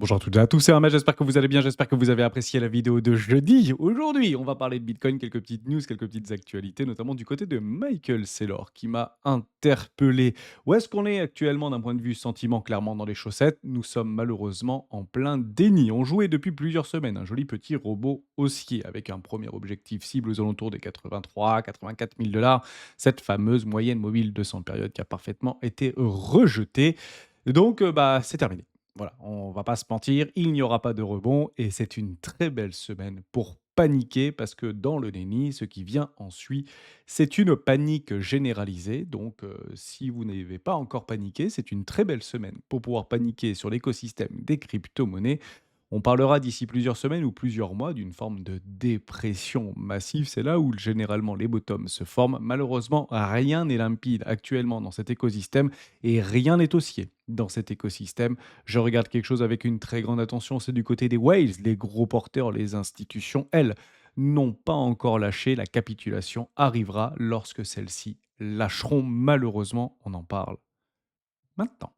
Bonjour à toutes et à tous, c'est Ahmed, j'espère que vous allez bien, j'espère que vous avez apprécié la vidéo de jeudi. Aujourd'hui, on va parler de Bitcoin, quelques petites news, quelques petites actualités, notamment du côté de Michael Saylor, qui m'a interpellé. Où est-ce qu'on est actuellement d'un point de vue sentiment clairement dans les chaussettes? Nous sommes malheureusement en plein déni. On jouait depuis plusieurs semaines un joli petit robot haussier avec un premier objectif cible aux alentours des 83 84 000 dollars, cette fameuse moyenne mobile 200 périodes qui a parfaitement été rejetée. Donc, c'est terminé. Voilà, on va pas se mentir, il n'y aura pas de rebond et c'est une très belle semaine pour paniquer parce que dans le déni, ce qui vient ensuite, c'est une panique généralisée. Donc, si vous n'avez pas encore paniqué, c'est une très belle semaine pour pouvoir paniquer sur l'écosystème des crypto-monnaies. On parlera d'ici plusieurs semaines ou plusieurs mois d'une forme de dépression massive. C'est là où généralement les bottoms se forment. Malheureusement, rien n'est limpide actuellement dans cet écosystème et rien n'est haussier dans cet écosystème. Je regarde quelque chose avec une très grande attention, c'est du côté des whales, les gros porteurs, les institutions, elles, n'ont pas encore lâché. La capitulation arrivera lorsque celles-ci lâcheront. Malheureusement, on en parle maintenant.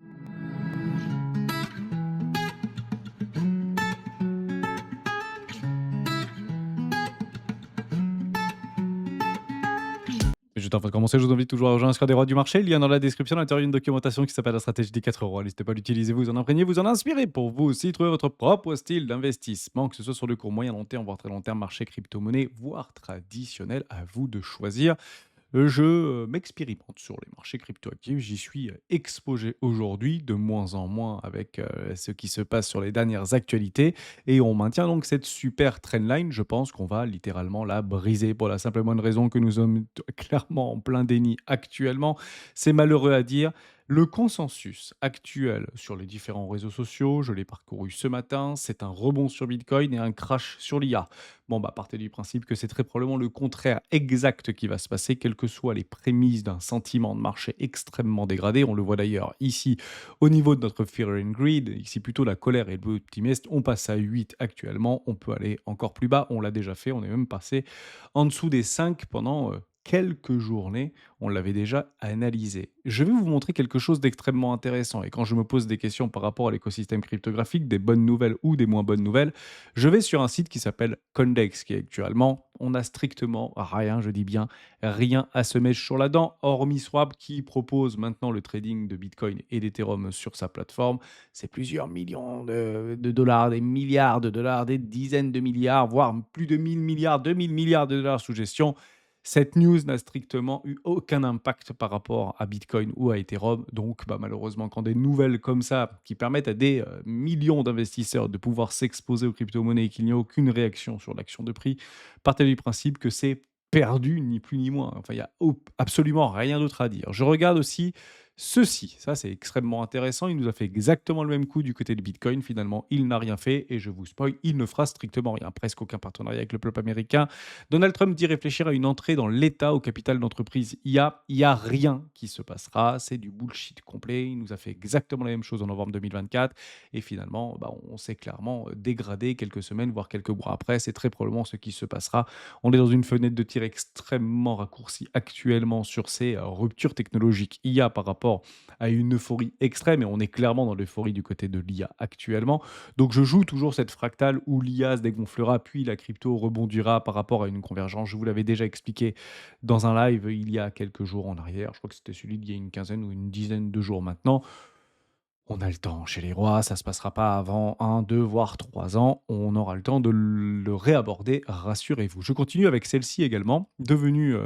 Juste avant de commencer, je vous invite toujours à rejoindre Square des rois du marché. Il y a dans la description à l'intérieur une documentation qui s'appelle la stratégie des 4 rois. N'hésitez pas à l'utiliser, vous en imprégner, vous en inspirer pour vous aussi trouver votre propre style d'investissement, que ce soit sur le court moyen, long terme, voire très long terme, marché crypto-monnaie, voire traditionnel. À vous de choisir. Je m'expérimente sur les marchés cryptoactifs. J'y suis, exposé aujourd'hui, de moins en moins avec, ce qui se passe sur les dernières actualités et on maintient donc cette super trendline. Je pense qu'on va littéralement la briser pour la simple et bonne raison que nous sommes clairement en plein déni actuellement. C'est malheureux à dire. Le consensus actuel sur les différents réseaux sociaux, je l'ai parcouru ce matin, c'est un rebond sur Bitcoin et un crash sur l'IA. Bon, bah, partez du principe que c'est très probablement le contraire exact qui va se passer, quelles que soient les prémices d'un sentiment de marché extrêmement dégradé. On le voit d'ailleurs ici au niveau de notre Fear and Greed, ici plutôt la colère et le optimiste. On passe à 8 actuellement, on peut aller encore plus bas, on l'a déjà fait, on est même passé en dessous des 5 pendant quelques journées, on l'avait déjà analysé. Je vais vous montrer quelque chose d'extrêmement intéressant et quand je me pose des questions par rapport à l'écosystème cryptographique, des bonnes nouvelles ou des moins bonnes nouvelles, je vais sur un site qui s'appelle Condex, qui est actuellement, on n'a strictement rien, je dis bien rien à se mettre sur la dent, hormis Swap qui propose maintenant le trading de Bitcoin et d'Ethereum sur sa plateforme. C'est plusieurs millions de dollars, des milliards de dollars, des dizaines de milliards, voire plus de 1000 milliards, 2000 milliards de dollars sous gestion. Cette news n'a strictement eu aucun impact par rapport à Bitcoin ou à Ethereum. Donc, malheureusement, quand des nouvelles comme ça, qui permettent à des millions d'investisseurs de pouvoir s'exposer aux crypto-monnaies et qu'il n'y a aucune réaction sur l'action de prix, partez du principe que c'est perdu, ni plus ni moins. Enfin, il n'y a absolument rien d'autre à dire. Je regarde aussi ceci. Ça, c'est extrêmement intéressant. Il nous a fait exactement le même coup du côté de Bitcoin. Finalement, il n'a rien fait. Et je vous spoil, il ne fera strictement rien. Presque aucun partenariat avec le peuple américain. Donald Trump dit réfléchir à une entrée dans l'État au capital d'entreprise IA. Il n'y a rien qui se passera. C'est du bullshit complet. Il nous a fait exactement la même chose en novembre 2024. Et finalement, on s'est clairement dégradé quelques semaines, voire quelques mois après. C'est très probablement ce qui se passera. On est dans une fenêtre de tir extrêmement raccourcie actuellement sur ces ruptures technologiques IA par rapport à une euphorie extrême. Et on est clairement dans l'euphorie du côté de l'IA actuellement. Donc je joue toujours cette fractale où l'IA se dégonflera, puis la crypto rebondira par rapport à une convergence. Je vous l'avais déjà expliqué dans un live il y a quelques jours en arrière. Je crois que c'était celui d'il y a une quinzaine ou une dizaine de jours maintenant. On a le temps chez les rois, ça se passera pas avant un, 2, voire 3 ans. On aura le temps de le réaborder, rassurez-vous. Je continue avec celle-ci également, devenue,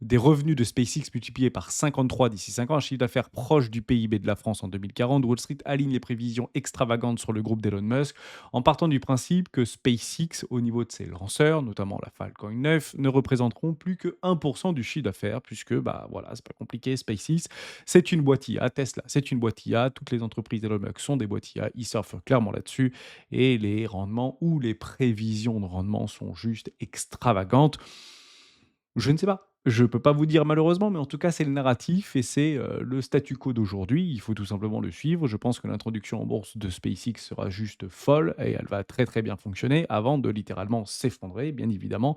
des revenus de SpaceX multipliés par 53 d'ici 5 ans, un chiffre d'affaires proche du PIB de la France en 2040. Wall Street aligne les prévisions extravagantes sur le groupe d'Elon Musk, en partant du principe que SpaceX, au niveau de ses lanceurs, notamment la Falcon 9, ne représenteront plus que 1 du chiffre d'affaires puisque, voilà, c'est pas compliqué, SpaceX c'est une boîte IA. Tesla, c'est une boîte IA. Toutes les entreprises Elon Musk sont des boîtes IA. Ils surfent clairement là-dessus. Et les rendements ou les prévisions de rendement sont juste extravagantes. Je ne sais pas. Je peux pas vous dire malheureusement, mais en tout cas, c'est le narratif et c'est, le statu quo d'aujourd'hui. Il faut tout simplement le suivre. Je pense que l'introduction en bourse de SpaceX sera juste folle et elle va très, très bien fonctionner avant de littéralement s'effondrer, bien évidemment,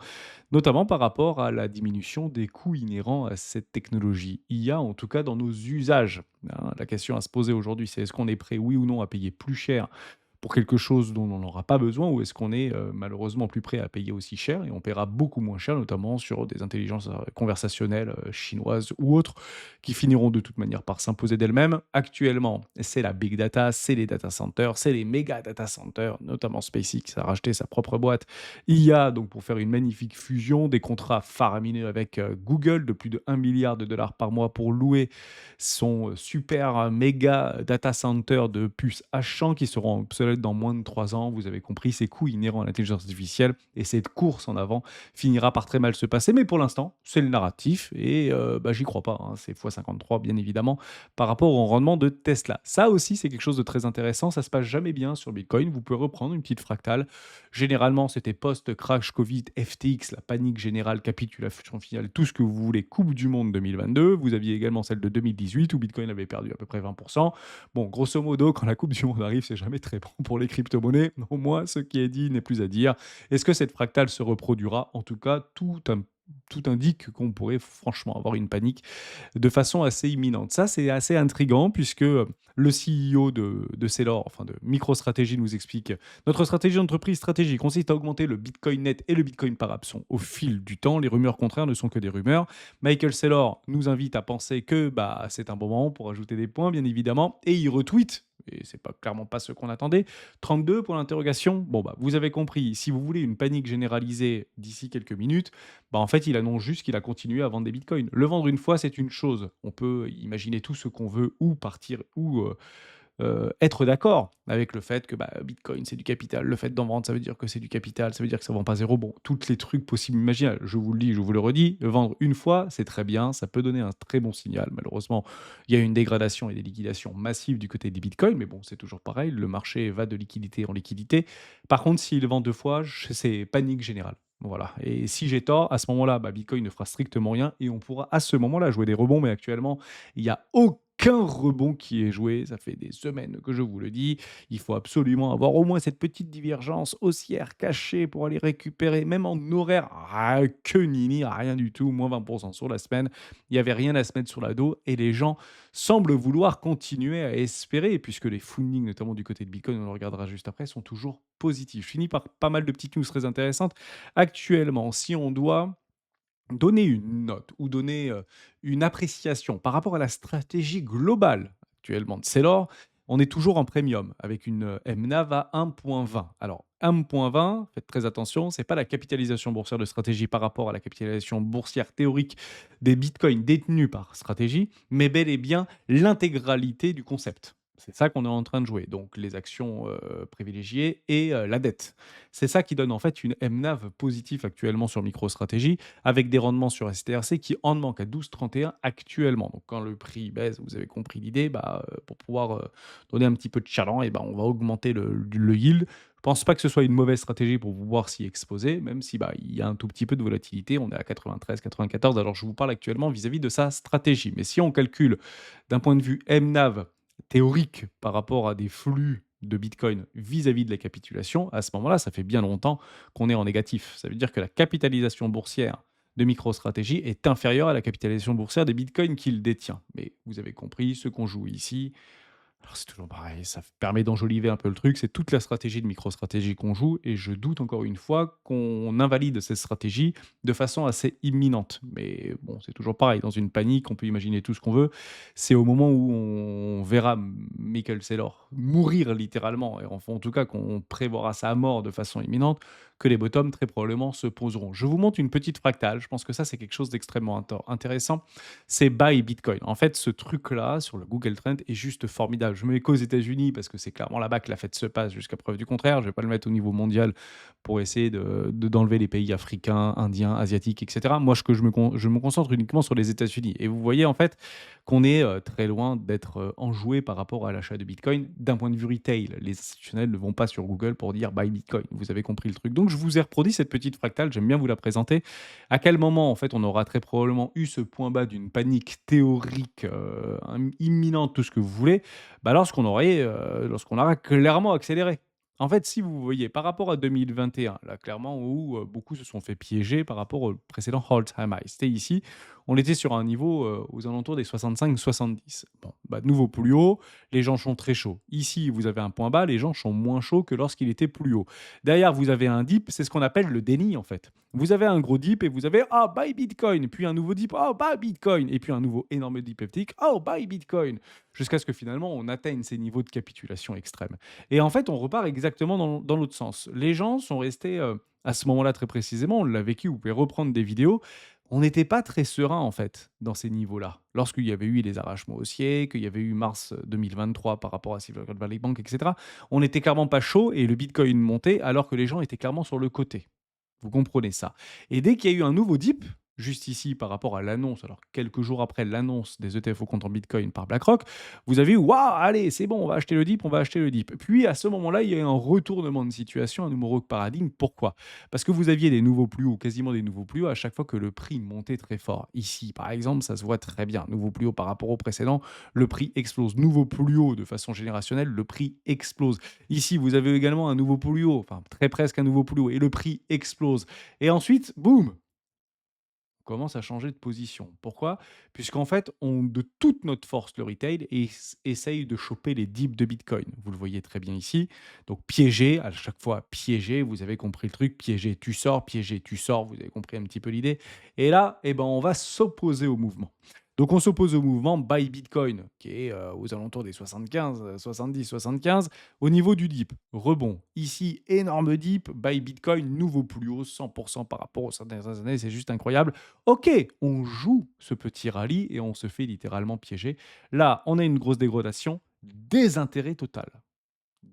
notamment par rapport à la diminution des coûts inhérents à cette technologie IA, en tout cas dans nos usages. Hein. La question à se poser aujourd'hui, c'est est-ce qu'on est prêt, oui ou non, à payer plus cher pour quelque chose dont on n'aura pas besoin ou est-ce qu'on est, malheureusement plus prêt à payer aussi cher et on paiera beaucoup moins cher, notamment sur des intelligences, conversationnelles, chinoises ou autres, qui finiront de toute manière par s'imposer d'elles-mêmes. Actuellement, c'est la big data, c'est les data centers, c'est les méga data centers, notamment SpaceX a racheté sa propre boîte IA, donc pour faire une magnifique fusion, des contrats faramineux avec, Google de plus de 1 milliard de dollars par mois pour louer son, super, méga data center de puces H100 qui seront obsolètes dans moins de 3 ans. Vous avez compris, ces coûts inhérents à l'intelligence artificielle et cette course en avant finira par très mal se passer. Mais pour l'instant, c'est le narratif et bah, j'y crois pas, hein. C'est x53 bien évidemment par rapport au rendement de Tesla. Ça aussi, c'est quelque chose de très intéressant. Ça se passe jamais bien sur Bitcoin. Vous pouvez reprendre une petite fractale. Généralement, c'était post-crash Covid, FTX, la panique générale, capitulation finale, tout ce que vous voulez, Coupe du monde 2022. Vous aviez également celle de 2018 où Bitcoin avait perdu à peu près 20%. Bon, grosso modo, quand la Coupe du monde arrive, c'est jamais très bon pour les crypto-monnaies. Au moins, ce qui est dit n'est plus à dire. Est-ce que cette fractale se reproduira? En tout cas, tout indique qu'on pourrait franchement avoir une panique de façon assez imminente. Ça, c'est assez intriguant puisque le CEO de Celor, enfin de MicroStrategy, nous explique: «Notre stratégie d'entreprise stratégie consiste à augmenter le Bitcoin net et le Bitcoin par option au fil du temps. Les rumeurs contraires ne sont que des rumeurs. Michael Saylor nous invite à penser que bah, c'est un bon moment pour ajouter des points, bien évidemment, et il retweet. Et c'est pas clairement pas ce qu'on attendait. 32 pour l'interrogation. Bon bah vous avez compris. Si vous voulez une panique généralisée d'ici quelques minutes, bah en fait il annonce juste qu'il a continué à vendre des bitcoins. Le vendre une fois c'est une chose. On peut imaginer tout ce qu'on veut ou partir ou être d'accord avec le fait que, bah, bitcoin, c'est du capital. Le fait d'en vendre, ça veut dire que c'est du capital, ça veut dire que ça ne vend pas zéro. Bon, tous les trucs possibles imaginables. Je vous le dis, je vous le redis, vendre une fois, c'est très bien, ça peut donner un très bon signal. Malheureusement, il y a une dégradation et des liquidations massives du côté des bitcoins, mais bon, c'est toujours pareil, le marché va de liquidité en liquidité. Par contre, s'il vend 2 fois, c'est panique générale. Voilà, et si j'ai tort, à ce moment-là, bah, bitcoin ne fera strictement rien et on pourra à ce moment-là jouer des rebonds, mais actuellement, il y a aucun rebond qui est joué. Ça fait des semaines que je vous le dis. Il faut absolument avoir au moins cette petite divergence haussière cachée pour aller récupérer, même en horaire, que nini, rien du tout, moins 20% sur la semaine. Il n'y avait rien à se mettre sur la dos et les gens semblent vouloir continuer à espérer, puisque les fundings, notamment du côté de Bitcoin, on le regardera juste après, sont toujours positifs. Je finis par pas mal de petites news très intéressantes. Actuellement, si on doit donner une note ou donner, une appréciation par rapport à la stratégie globale actuellement de Sailor, on est toujours en premium avec une, MNAV à 1,20. Alors 1,20, faites très attention, c'est pas la capitalisation boursière de Stratégie par rapport à la capitalisation boursière théorique des bitcoins détenus par Stratégie, mais bel et bien l'intégralité du concept. C'est ça qu'on est en train de jouer, donc les actions, privilégiées et la dette. C'est ça qui donne en fait une MNAV positive actuellement sur MicroStrategy, avec des rendements sur STRC qui en manquent à 12,31 actuellement. Donc quand le prix baisse, vous avez compris l'idée, bah, pour pouvoir donner un petit peu de chaland, et ben, on va augmenter le yield. Je pense pas que ce soit une mauvaise stratégie pour pouvoir s'y exposer, même si bah, il y a un tout petit peu de volatilité. On est à 93, 94. Alors je vous parle actuellement vis-à-vis de sa stratégie. Mais si on calcule d'un point de vue MNAV théorique par rapport à des flux de Bitcoin vis-à-vis de la capitulation, à ce moment-là, ça fait bien longtemps qu'on est en négatif. Ça veut dire que la capitalisation boursière de MicroStrategy est inférieure à la capitalisation boursière des bitcoins qu'il détient. Mais vous avez compris, ce qu'on joue ici, alors c'est toujours pareil, ça permet d'enjoliver un peu le truc, c'est toute la stratégie de MicroStrategy qu'on joue et je doute encore une fois qu'on invalide cette stratégie de façon assez imminente. Mais bon, c'est toujours pareil, dans une panique, on peut imaginer tout ce qu'on veut. C'est au moment où on verra Michael Saylor mourir littéralement, et enfin, en tout cas qu'on prévoira sa mort de façon imminente, que les bottoms très probablement se poseront. Je vous montre une petite fractale, je pense que ça c'est quelque chose d'extrêmement intéressant, c'est Buy Bitcoin. En fait, ce truc-là, sur le Google Trend, est juste formidable. Je me mets qu'aux États-Unis parce que c'est clairement là-bas que la fête se passe jusqu'à preuve du contraire. Je vais pas le mettre au niveau mondial pour essayer d'enlever les pays africains, indiens, asiatiques, etc. Moi, je me concentre uniquement sur les États-Unis. Et vous voyez, en fait, qu'on est très loin d'être enjoué par rapport à l'achat de Bitcoin d'un point de vue retail. Les institutionnels ne vont pas sur Google pour dire Buy Bitcoin. Vous avez compris le truc. Donc, je vous ai reproduit cette petite fractale. J'aime bien vous la présenter. À quel moment, en fait, on aura très probablement eu ce point bas d'une panique théorique, imminente, tout ce que vous voulez? Bah, lorsqu'on aura clairement accéléré. En fait, si vous voyez par rapport à 2021, là clairement où, beaucoup se sont fait piéger par rapport au précédent all-time high. C'était ici, on était sur un niveau, aux alentours des 65-70. Bon, bah, nouveau plus haut, les gens sont très chauds. Ici, vous avez un point bas, les gens sont moins chauds que lorsqu'il était plus haut. Derrière, vous avez un dip, c'est ce qu'on appelle le déni en fait. Vous avez un gros dip et vous avez: «Ah, buy Bitcoin», puis un nouveau dip: «Oh, buy Bitcoin», et puis un nouveau énorme dip heptique: «Oh, buy Bitcoin», jusqu'à ce que finalement on atteigne ces niveaux de capitulation extrême. Et en fait, on repart exactement dans l'autre sens. Les gens sont restés, à ce moment-là très précisément, on l'a vécu, vous pouvez reprendre des vidéos. On n'était pas très serein en fait, dans ces niveaux-là. Lorsqu'il y avait eu les arrachements haussiers, qu'il y avait eu mars 2023 par rapport à Silicon Valley Bank, et cetera, on n'était clairement pas chaud et le bitcoin montait alors que les gens étaient clairement sur le côté. Vous comprenez ça. Et dès qu'il y a eu un nouveau dip, juste ici par rapport à l'annonce, alors quelques jours après l'annonce des ETF au compte en Bitcoin par BlackRock, vous avez eu: «Waouh, allez, c'est bon, on va acheter le dip, on va acheter le dip». Puis à ce moment-là, il y a eu un retournement de situation, un nouveau paradigme. Pourquoi? Parce que vous aviez des nouveaux plus hauts, quasiment des nouveaux plus hauts à chaque fois que le prix montait très fort. Ici, par exemple, ça se voit très bien. Nouveau plus haut par rapport au précédent, le prix explose. Nouveau plus haut de façon générationnelle, le prix explose. Ici, vous avez également un nouveau plus haut, enfin très presque un nouveau plus haut, et le prix explose. Et ensuite, boum, on commence à changer de position. Pourquoi? Puisqu'en fait, on de toute notre force, le retail essaye de choper les dips de Bitcoin. Vous le voyez très bien ici. Donc piéger, à chaque fois piéger, vous avez compris le truc, piéger, tu sors, vous avez compris un petit peu l'idée. Et là, eh ben, on va s'opposer au mouvement. Donc on s'oppose au mouvement Buy Bitcoin, qui est aux alentours des 75, 70, 75. Au niveau du dip, rebond. Ici, énorme dip, Buy Bitcoin, nouveau plus haut, 100% par rapport aux dernières années, c'est juste incroyable. Ok, on joue ce petit rallye et on se fait littéralement piéger. Là, on a une grosse dégradation, désintérêt total.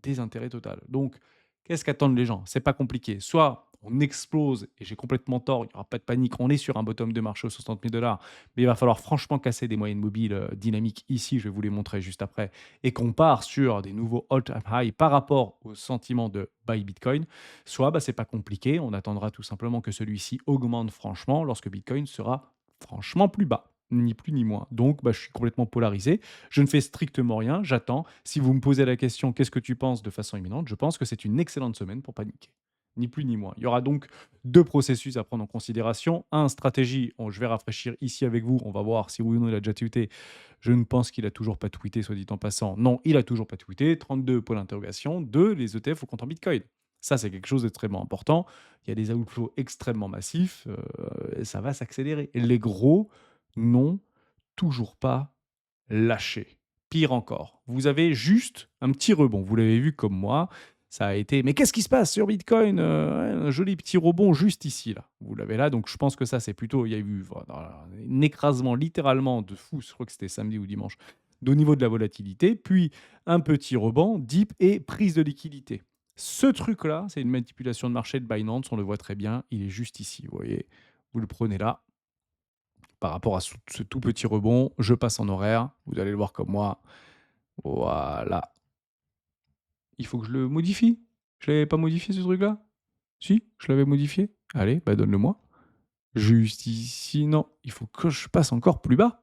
Désintérêt total. Donc, qu'est-ce qu'attendent les gens? C'est pas compliqué. Soit on explose et j'ai complètement tort, il n'y aura pas de panique. On est sur un bottom de marché aux 60 000 $, mais il va falloir franchement casser des moyennes mobiles dynamiques ici. Je vais vous les montrer juste après. Et qu'on part sur des nouveaux all-time high par rapport au sentiment de buy Bitcoin. Soit bah, c'est pas compliqué. On attendra tout simplement que celui-ci augmente franchement lorsque Bitcoin sera franchement plus bas. Ni plus ni moins. Donc, bah, je suis complètement polarisé. Je ne fais strictement rien, j'attends. Si vous me posez la question: «Qu'est-ce que tu penses?» de façon imminente, je pense que c'est une excellente semaine pour paniquer. Ni plus ni moins. Il y aura donc 2 processus à prendre en considération. Un, stratégie, je vais rafraîchir ici avec vous, on va voir si oui ou non il a déjà tweeté. Je ne pense qu'il a toujours pas tweeté, soit dit en passant. Non, il a toujours pas tweeté. 32 points d'interrogation. 2, les ETF au compte en bitcoin. Ça, c'est quelque chose d'extrêmement important. Il y a des outflows extrêmement massifs, ça va s'accélérer. Et les gros n'ont toujours pas lâché. Pire encore, vous avez juste un petit rebond. Vous l'avez vu comme moi, ça a été: «Mais qu'est-ce qui se passe sur Bitcoin?» Ouais, un joli petit rebond juste ici, là. Vous l'avez là, donc je pense que ça, c'est plutôt il y a eu voilà, un écrasement littéralement de fou, je crois que c'était samedi ou dimanche, au niveau de la volatilité, puis un petit rebond, dip et prise de liquidité. Ce truc-là, c'est une manipulation de marché de Binance, on le voit très bien, il est juste ici, vous voyez? Vous le prenez là, par rapport à ce tout petit rebond, je passe en horaire, vous allez le voir comme moi. Voilà. Il faut que je le modifie? Je l'avais pas modifié ce truc-là? Si, je l'avais modifié? Allez, bah donne-le-moi. Juste ici, non, il faut que je passe encore plus bas.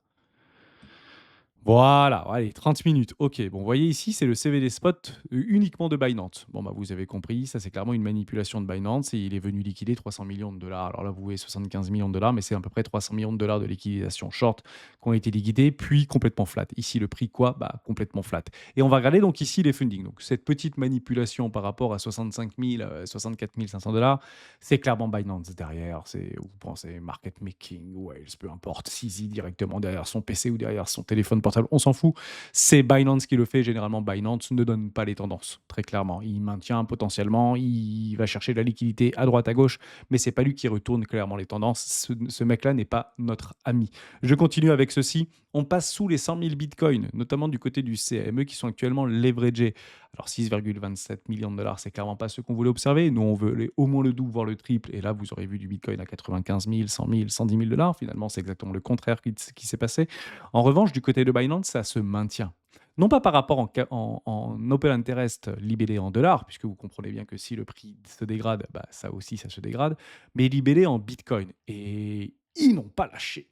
Voilà, allez, 30 minutes. OK, bon, vous voyez ici, c'est le CVD spot uniquement de Binance. Bon, bah, vous avez compris, ça, c'est clairement une manipulation de Binance et il est venu liquider 300 millions de dollars. Alors là, vous voyez 75 millions de dollars, mais c'est à peu près 300 millions de dollars de liquidation short qui ont été liquidés, puis complètement flat. Ici, le prix, quoi? Bah, complètement flat. Et on va regarder donc ici les fundings. Donc, cette petite manipulation par rapport à 65 000, 64 500 dollars, c'est clairement Binance derrière. C'est, vous pensez, market making, Wales, peu importe, CZ directement derrière son PC ou derrière son téléphone portable, on s'en fout. C'est Binance qui le fait. Généralement, Binance ne donne pas les tendances, très clairement. Il maintient potentiellement, il va chercher de la liquidité à droite, à gauche, mais c'est pas lui qui retourne clairement les tendances. Ce mec-là n'est pas notre ami. Je continue avec ceci. On passe sous les 100 000 bitcoins, notamment du côté du CME qui sont actuellement leveragés. Alors 6,27 millions de dollars, c'est clairement pas ce qu'on voulait observer. Nous, on veut au moins le double, voire le triple. Et là, vous aurez vu du bitcoin à 95 000, 100 000, 110 000 dollars. Finalement, c'est exactement le contraire qui s'est passé. En revanche, du côté de Binance, ça se maintient. Non pas par rapport en open interest libellé en dollars, puisque vous comprenez bien que si le prix se dégrade, bah, ça aussi, ça se dégrade, mais libellé en bitcoin. Et ils n'ont pas lâché.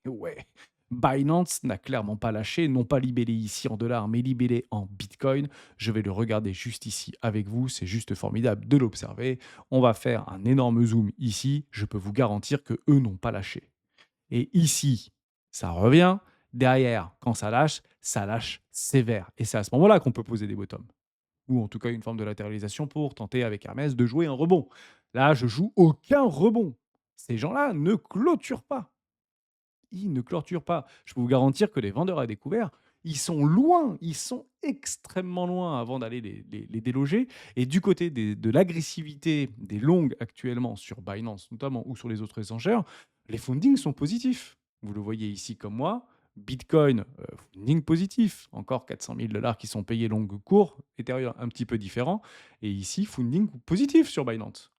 Ouais. Binance n'a clairement pas lâché, non pas libellé ici en dollars, mais libellé en Bitcoin. Je vais le regarder juste ici avec vous, c'est juste formidable de l'observer. On va faire un énorme zoom ici, je peux vous garantir que eux n'ont pas lâché. Et ici, ça revient. Derrière, quand ça lâche sévère. Et c'est à ce moment-là qu'on peut poser des bottoms. Ou en tout cas une forme de latéralisation pour tenter avec Hermès de jouer un rebond. Là, je joue aucun rebond. Ces gens-là ne clôturent pas. Ils ne clôturent pas. Je peux vous garantir que les vendeurs à découvert, ils sont loin, ils sont extrêmement loin avant d'aller les déloger. Et du côté de l'agressivité des longues actuellement sur Binance notamment ou sur les autres échangeurs, les fundings sont positifs. Vous le voyez ici comme moi. Bitcoin, funding positif, encore 400 000 dollars qui sont payés longue cours, Ethereum un petit peu différent, et ici funding positif sur Binance.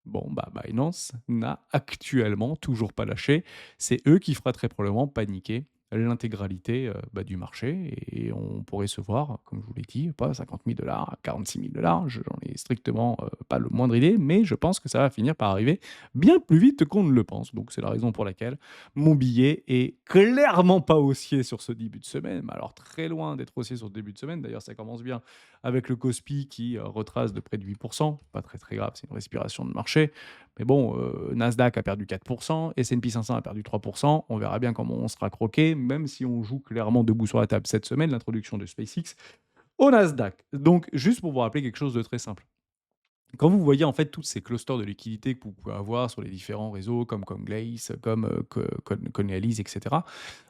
Bon, bah, Binance n'a actuellement toujours pas lâché. C'est eux qui fera très probablement paniquer l'intégralité, bah, du marché et on pourrait se voir, comme je vous l'ai dit, pas 50 000 $, 46 000 $, j'en ai strictement, pas le moindre idée, mais je pense que ça va finir par arriver bien plus vite qu'on ne le pense. Donc c'est la raison pour laquelle mon billet est clairement pas haussier sur ce début de semaine, mais alors très loin d'être haussier sur ce début de semaine. D'ailleurs, ça commence bien avec le Kospi qui retrace de près de 8%. Pas très très grave, c'est une respiration de marché. Mais bon, Nasdaq a perdu 4%, S&P 500 a perdu 3%. On verra bien comment on sera croqué, même si on joue clairement debout sur la table cette semaine, l'introduction de SpaceX au Nasdaq. Donc, juste pour vous rappeler quelque chose de très simple. Quand vous voyez en fait tous ces clusters de liquidités que vous pouvez avoir sur les différents réseaux comme Coinglace, comme Coinalyse, etc.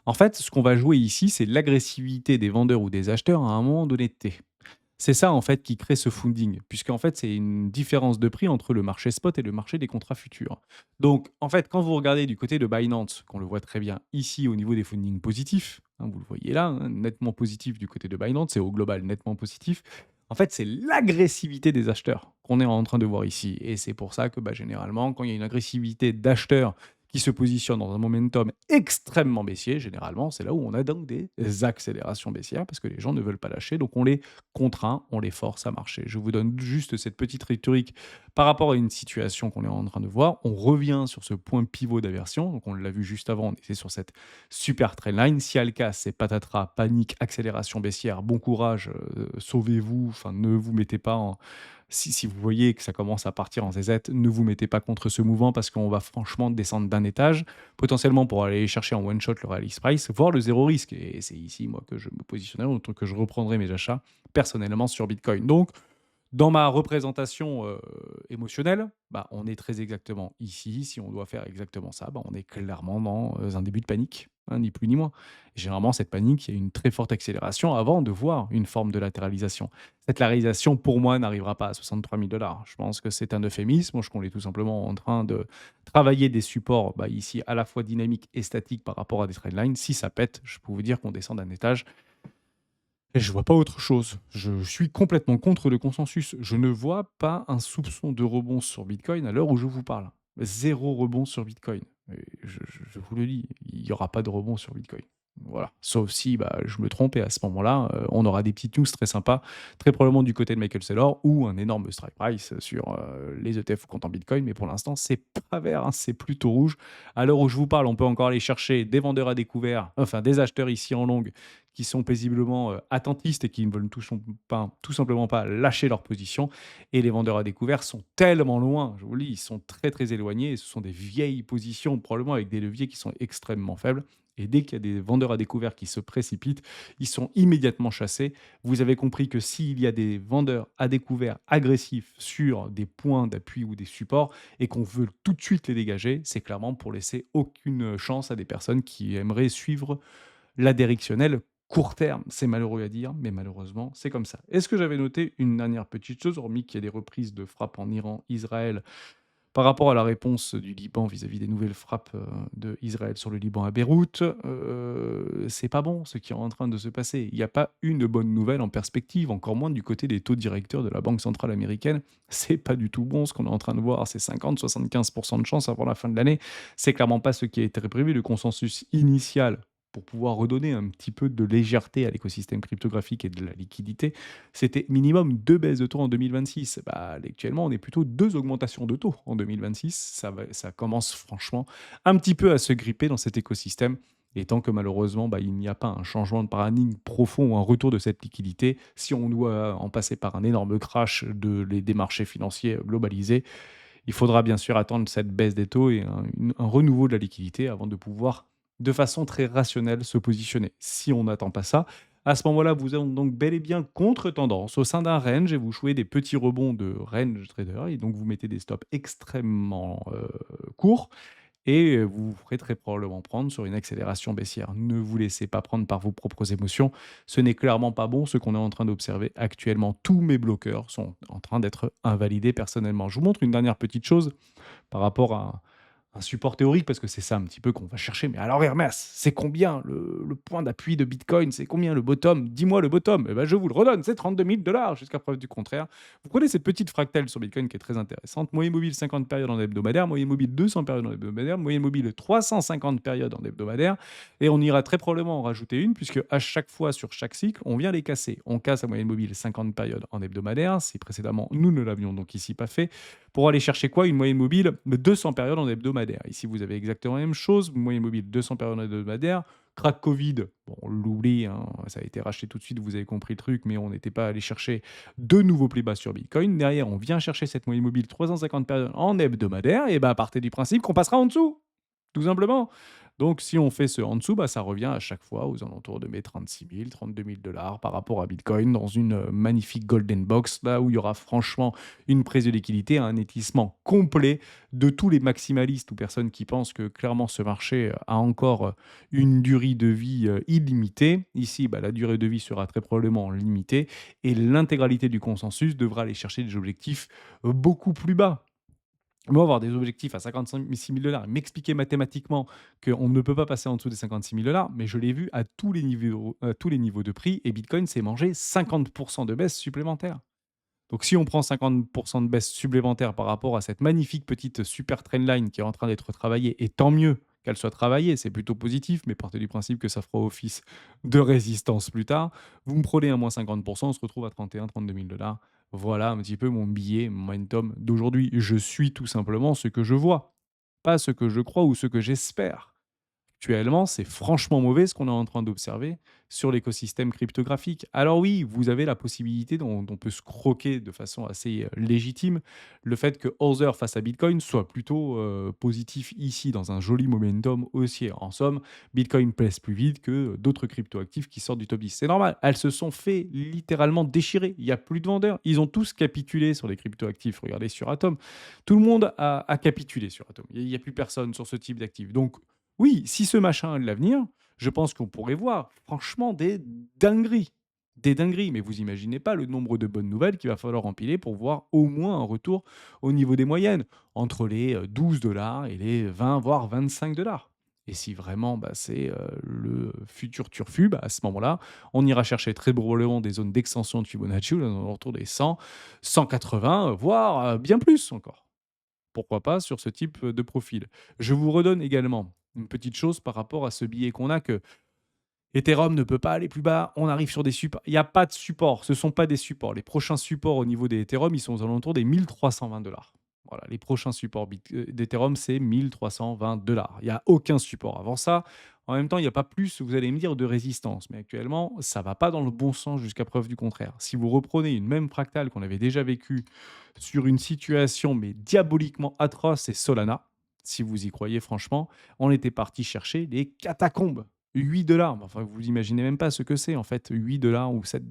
En fait, ce qu'on va jouer ici, c'est l'agressivité des vendeurs ou des acheteurs à un moment donné de T. C'est ça, en fait, qui crée ce funding, puisqu'en fait, c'est une différence de prix entre le marché spot et le marché des contrats futurs. Donc, en fait, quand vous regardez du côté de Binance, qu'on le voit très bien ici au niveau des fundings positifs, hein, vous le voyez là, hein, nettement positif du côté de Binance, et au global nettement positif, en fait, c'est l'agressivité des acheteurs qu'on est en train de voir ici. Et c'est pour ça que bah, généralement, quand il y a une agressivité d'acheteurs qui se positionne dans un momentum extrêmement baissier, généralement, c'est là où on a donc des accélérations baissières parce que les gens ne veulent pas lâcher. Donc on les contraint, on les force à marcher. Je vous donne juste cette petite rhétorique par rapport à une situation qu'on est en train de voir. On revient sur ce point pivot d'aversion. Donc on l'a vu juste avant, on était sur cette super trendline. Si elle casse, c'est patatras, panique, accélération baissière. Bon courage, sauvez-vous. Enfin, ne vous mettez pas en, si vous voyez que ça commence à partir en zézette, ne vous mettez pas contre ce mouvement parce qu'on va franchement descendre d'un étage, potentiellement pour aller chercher en one shot le release price, voire le zéro risque. Et c'est ici, moi, que je me positionnerai, autant que je reprendrai mes achats personnellement sur Bitcoin. Donc, dans ma représentation émotionnelle, bah, on est très exactement ici. Si on doit faire exactement ça, bah, on est clairement dans un début de panique, hein, ni plus ni moins. Généralement, cette panique, il y a une très forte accélération avant de voir une forme de latéralisation. Cette latéralisation, pour moi, n'arrivera pas à 63 000 $. Je pense que c'est un euphémisme. Je qu'on est tout simplement en train de travailler des supports bah, ici à la fois dynamiques et statiques par rapport à des trendlines. Si ça pète, je peux vous dire qu'on descend d'un étage et je vois pas autre chose. Je suis complètement contre le consensus. Je ne vois pas un soupçon de rebond sur Bitcoin à l'heure où je vous parle. Zéro rebond sur Bitcoin. Et je vous le dis, il y aura pas de rebond sur Bitcoin. Voilà. Sauf si bah, je me trompe et à ce moment-là, on aura des petites news très sympas, très probablement du côté de Michael Saylor ou un énorme strike price sur les ETF comptant Bitcoin. Mais pour l'instant, c'est pas vert, hein, c'est plutôt rouge. À l'heure où je vous parle, on peut encore aller chercher des vendeurs à découvert, enfin des acheteurs ici en longue qui sont paisiblement attentistes et qui ne veulent tout simplement pas lâcher leur position. Et les vendeurs à découvert sont tellement loin, je vous le dis, ils sont très très éloignés. Et ce sont des vieilles positions, probablement avec des leviers qui sont extrêmement faibles. Et dès qu'il y a des vendeurs à découvert qui se précipitent, ils sont immédiatement chassés. Vous avez compris que s'il y a des vendeurs à découvert agressifs sur des points d'appui ou des supports et qu'on veut tout de suite les dégager, c'est clairement pour laisser aucune chance à des personnes qui aimeraient suivre la directionnelle court terme. C'est malheureux à dire, mais malheureusement, c'est comme ça. Est-ce que j'avais noté une dernière petite chose, hormis qu'il y a des reprises de frappes en Iran, Israël, par rapport à la réponse du Liban vis-à-vis des nouvelles frappes de Israël sur le Liban à Beyrouth, c'est pas bon ce qui est en train de se passer. Il n'y a pas une bonne nouvelle en perspective, encore moins du côté des taux directeurs de la Banque centrale américaine. C'est pas du tout bon ce qu'on est en train de voir. C'est 50-75% de chance avant la fin de l'année. C'est clairement pas ce qui a été prévu. Le consensus initial pour pouvoir redonner un petit peu de légèreté à l'écosystème cryptographique et de la liquidité, c'était minimum 2 baisses de taux en 2026. Bah, actuellement, on est plutôt 2 augmentations de taux en 2026. Ça commence franchement un petit peu à se gripper dans cet écosystème. Et tant que malheureusement, il n'y a pas un changement de paradigme profond ou un retour de cette liquidité, si on doit en passer par un énorme crash des marchés financiers globalisés, il faudra bien sûr attendre cette baisse des taux et un renouveau de la liquidité avant de pouvoir, de façon très rationnelle, se positionner. Si on n'attend pas ça, à ce moment-là, vous êtes donc bel et bien contre-tendance au sein d'un range et vous jouez des petits rebonds de range trader et donc vous mettez des stops extrêmement courts et vous vous ferez très probablement prendre sur une accélération baissière. Ne vous laissez pas prendre par vos propres émotions. Ce n'est clairement pas bon ce qu'on est en train d'observer actuellement. Tous mes bloqueurs sont en train d'être invalidés personnellement. Je vous montre une dernière petite chose par rapport à un support théorique, parce que c'est ça un petit peu qu'on va chercher. Mais alors Hermès, c'est combien le point d'appui de Bitcoin? C'est combien le bottom? Dis-moi le bottom. Eh ben, je vous le redonne, c'est 32 000 jusqu'à preuve du contraire. Vous prenez cette petite fractale sur Bitcoin qui est très intéressante. Moyenne mobile 50 périodes en hebdomadaire, moyenne mobile 200 périodes en hebdomadaire, moyenne mobile 350 périodes en hebdomadaire. Et on ira très probablement en rajouter une, puisque à chaque fois, sur chaque cycle, on vient les casser. On casse la moyenne mobile 50 périodes en hebdomadaire, si précédemment nous ne l'avions donc ici pas fait, pour aller chercher quoi? Une moyenne mobile de 200 périodes en hebdomadaire. Ici, vous avez exactement la même chose, une moyenne mobile 200 périodes en hebdomadaire. Crack Covid, bon, on l'oublie, hein, ça a été racheté tout de suite, vous avez compris le truc, mais on n'était pas allé chercher de nouveaux plus bas sur Bitcoin. Derrière, on vient chercher cette moyenne mobile 350 périodes en hebdomadaire, et partez du principe qu'on passera en dessous, tout simplement. Donc, si on fait ce en dessous, ça revient à chaque fois aux alentours de mes 36 000, 32 000 par rapport à Bitcoin dans une magnifique golden box, là où il y aura franchement une prise de liquidité, un étissement complet de tous les maximalistes ou personnes qui pensent que clairement ce marché a encore une durée de vie illimitée. Ici, la durée de vie sera très probablement limitée et l'intégralité du consensus devra aller chercher des objectifs beaucoup plus bas. Moi, avoir des objectifs à 56 000 et m'expliquer mathématiquement qu'on ne peut pas passer en dessous des 56 000 mais je l'ai vu à tous les niveaux de prix et Bitcoin s'est mangé 50 de baisse supplémentaire. Donc si on prend 50 de baisse supplémentaire par rapport à cette magnifique petite super trendline qui est en train d'être travaillée, et tant mieux qu'elle soit travaillée, c'est plutôt positif, mais partez du principe que ça fera office de résistance plus tard. Vous me prenez un moins 50, on se retrouve à 31 000 $, 32 000. Voilà un petit peu mon billet, mon momentum d'aujourd'hui. Je suis tout simplement ce que je vois, pas ce que je crois ou ce que j'espère. Actuellement, c'est franchement mauvais ce qu'on est en train d'observer sur l'écosystème cryptographique. Alors oui, vous avez la possibilité dont on peut se croquer de façon assez légitime, le fait que Other face à Bitcoin soit plutôt positif ici dans un joli momentum haussier. En somme, Bitcoin pèse plus vite que d'autres cryptoactifs qui sortent du top 10. C'est normal, elles se sont fait littéralement déchirer. Il n'y a plus de vendeurs. Ils ont tous capitulé sur les cryptoactifs. Regardez sur Atom. Tout le monde a capitulé sur Atom. Il n'y a plus personne sur ce type d'actifs. Donc oui, si ce machin a de l'avenir, je pense qu'on pourrait voir franchement des dingueries. Des dingueries, mais vous imaginez pas le nombre de bonnes nouvelles qu'il va falloir empiler pour voir au moins un retour au niveau des moyennes, entre les 12 et les 20, voire 25 $. Et si vraiment c'est le futur turfu, à ce moment-là, on ira chercher très probablement des zones d'extension de Fibonacci autour des 100, 180, voire bien plus encore. Pourquoi pas sur ce type de profil. Je vous redonne également une petite chose par rapport à ce billet qu'on a, que Ethereum ne peut pas aller plus bas, on arrive sur des supports. Il n'y a pas de support, ce ne sont pas des supports. Les prochains supports au niveau des Ethereum, ils sont aux alentours des 1 320 $. Voilà, les prochains supports d'Ethereum, c'est 1 320 $. Il n'y a aucun support avant ça. En même temps, il n'y a pas plus, vous allez me dire, de résistance. Mais actuellement, ça ne va pas dans le bon sens jusqu'à preuve du contraire. Si vous reprenez une même fractale qu'on avait déjà vécue sur une situation mais diaboliquement atroce, c'est Solana. Si vous y croyez franchement, on était parti chercher les catacombes. 8 $. Enfin, vous imaginez même pas ce que c'est en fait, 8 ou 7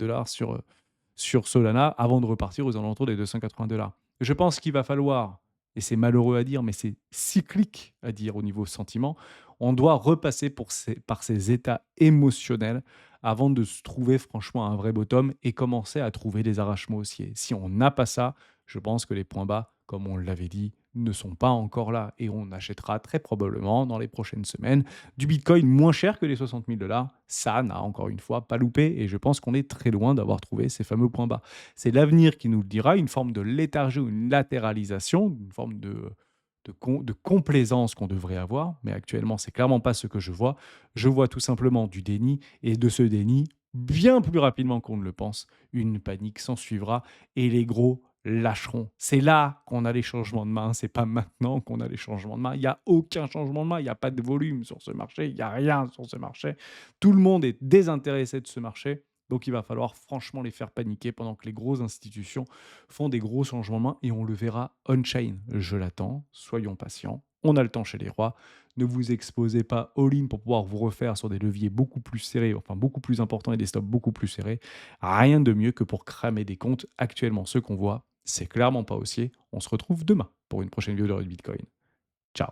sur Solana avant de repartir aux alentours des 280 $. Je pense qu'il va falloir, et c'est malheureux à dire, mais c'est cyclique à dire au niveau sentiment, on doit repasser par ces états émotionnels avant de se trouver franchement un vrai bottom et commencer à trouver des arrachements haussiers. Si on n'a pas ça, je pense que les points bas, comme on l'avait dit, ne sont pas encore là et on achètera très probablement dans les prochaines semaines du Bitcoin moins cher que les 60 000 $. Ça n'a encore une fois pas loupé et je pense qu'on est très loin d'avoir trouvé ces fameux points bas. C'est l'avenir qui nous le dira, une forme de léthargie ou une latéralisation, une forme de complaisance qu'on devrait avoir, mais actuellement, c'est clairement pas ce que je vois. Je vois tout simplement du déni et de ce déni, bien plus rapidement qu'on ne le pense, une panique s'en suivra et les gros lâcheront. C'est là qu'on a les changements de main, c'est pas maintenant qu'on a les changements de main. Il y a aucun changement de main, il y a pas de volume sur ce marché, il y a rien sur ce marché. Tout le monde est désintéressé de ce marché, donc il va falloir franchement les faire paniquer pendant que les grosses institutions font des gros changements de main et on le verra on-chain. Je l'attends, soyons patients, on a le temps chez les rois. Ne vous exposez pas all-in pour pouvoir vous refaire sur des leviers beaucoup plus serrés, enfin beaucoup plus importants et des stops beaucoup plus serrés. Rien de mieux que pour cramer des comptes. Actuellement, ce qu'on voit, c'est clairement pas haussier. On se retrouve demain pour une prochaine vidéo de Bitcoin. Ciao.